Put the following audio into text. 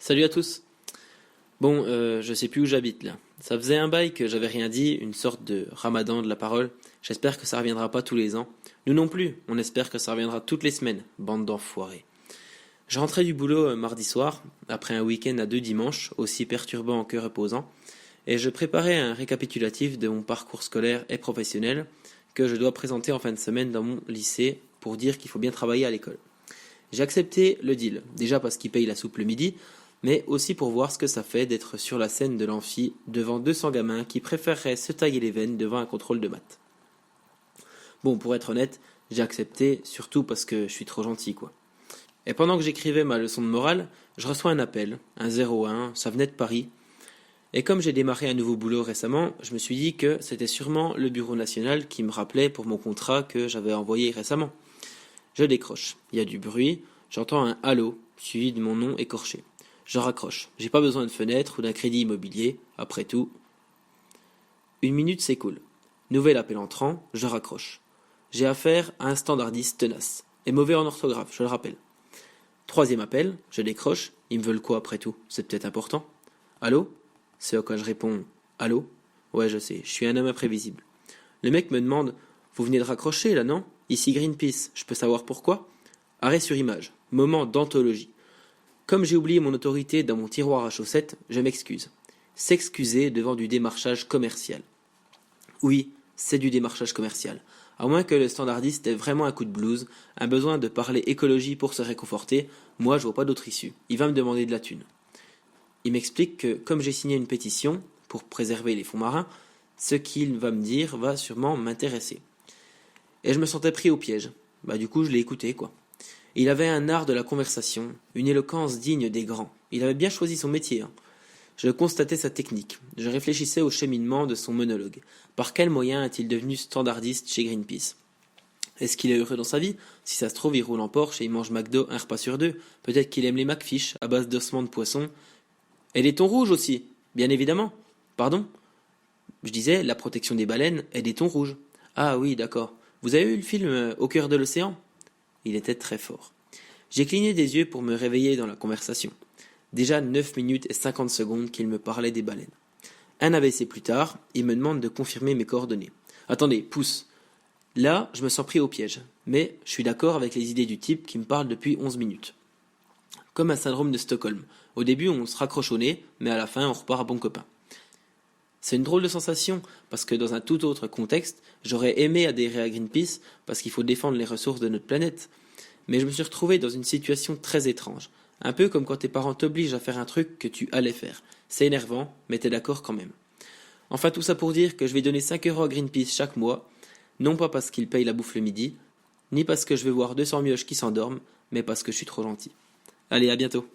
Salut à tous. Bon, je sais plus où j'habite là. Ça faisait un bail que j'avais rien dit, une sorte de ramadan de la parole. J'espère que ça reviendra pas tous les ans. Nous non plus, on espère que ça reviendra toutes les semaines, bande d'enfoirés. Je rentrais du boulot mardi soir, après un week-end à 2 dimanches, aussi perturbant que reposant, et je préparais un récapitulatif de mon parcours scolaire et professionnel que je dois présenter en fin de semaine dans mon lycée pour dire qu'il faut bien travailler à l'école. J'ai accepté le deal, déjà parce qu'il paye la soupe le midi, mais aussi pour voir ce que ça fait d'être sur la scène de l'amphi devant 200 gamins qui préféreraient se tailler les veines devant un contrôle de maths. Bon, pour être honnête, j'ai accepté surtout parce que je suis trop gentil, quoi. Et pendant que j'écrivais ma leçon de morale, je reçois un appel, un 01, ça venait de Paris. Et comme j'ai démarré un nouveau boulot récemment, je me suis dit que c'était sûrement le bureau national qui me rappelait pour mon contrat que j'avais envoyé récemment. Je décroche, il y a du bruit, j'entends un allô, suivi de mon nom écorché. Je raccroche, j'ai pas besoin de fenêtre ou d'un crédit immobilier, après tout. 1 minute s'écoule. Nouvel appel entrant, je raccroche. J'ai affaire à un standardiste tenace, et mauvais en orthographe, je le rappelle. 3e appel, je décroche, ils me veulent quoi après tout, c'est peut-être important. Allô? C'est à quoi je réponds, allô? Ouais, je sais, je suis un homme imprévisible. Le mec me demande, vous venez de raccrocher là, non? Ici Greenpeace, je peux savoir pourquoi? Arrêt sur image, moment d'anthologie. Comme j'ai oublié mon autorité dans mon tiroir à chaussettes, je m'excuse. S'excuser devant du démarchage commercial. Oui, c'est du démarchage commercial. À moins que le standardiste ait vraiment un coup de blues, un besoin de parler écologie pour se réconforter, moi je vois pas d'autre issue. Il va me demander de la thune. Il m'explique que comme j'ai signé une pétition pour préserver les fonds marins, ce qu'il va me dire va sûrement m'intéresser. Et je me sentais pris au piège. Du coup je l'ai écouté quoi. Il avait un art de la conversation, une éloquence digne des grands. Il avait bien choisi son métier. Je constatais sa technique. Je réfléchissais au cheminement de son monologue. Par quel moyen est-il devenu standardiste chez Greenpeace? Est-ce qu'il est heureux dans sa vie? Si ça se trouve, il roule en Porsche et il mange McDo un repas sur 2. Peut-être qu'il aime les McFish à base d'ossements de poisson. Et les thons rouges aussi, bien évidemment. Pardon? Je disais, la protection des baleines et des thons rouges. Ah oui, d'accord. Vous avez vu le film Au cœur de l'océan? Il était très fort. J'ai cligné des yeux pour me réveiller dans la conversation. Déjà 9 minutes et 50 secondes qu'il me parlait des baleines. Un AVC plus tard, il me demande de confirmer mes coordonnées. Attendez, pousse. Là, je me sens pris au piège, mais je suis d'accord avec les idées du type qui me parle depuis 11 minutes. Comme un syndrome de Stockholm. Au début, on se raccroche au nez, mais à la fin, on repart à bon copain. C'est une drôle de sensation, parce que dans un tout autre contexte, j'aurais aimé adhérer à Greenpeace, parce qu'il faut défendre les ressources de notre planète. Mais je me suis retrouvé dans une situation très étrange. Un peu comme quand tes parents t'obligent à faire un truc que tu allais faire. C'est énervant, mais t'es d'accord quand même. Enfin tout ça pour dire que je vais donner 5 € à Greenpeace chaque mois, non pas parce qu'ils payent la bouffe le midi, ni parce que je vais voir 200 mioches qui s'endorment, mais parce que je suis trop gentil. Allez, à bientôt.